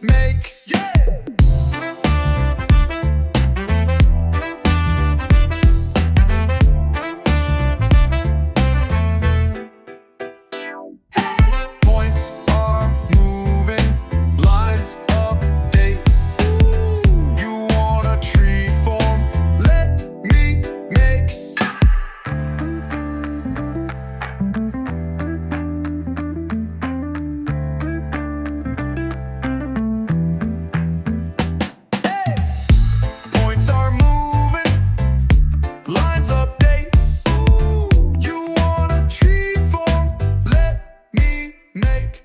make. Yeah. Points are moving, lines update. You want a tree form? Let me make. Points are moving, lines update. You want a tree form? Let me make.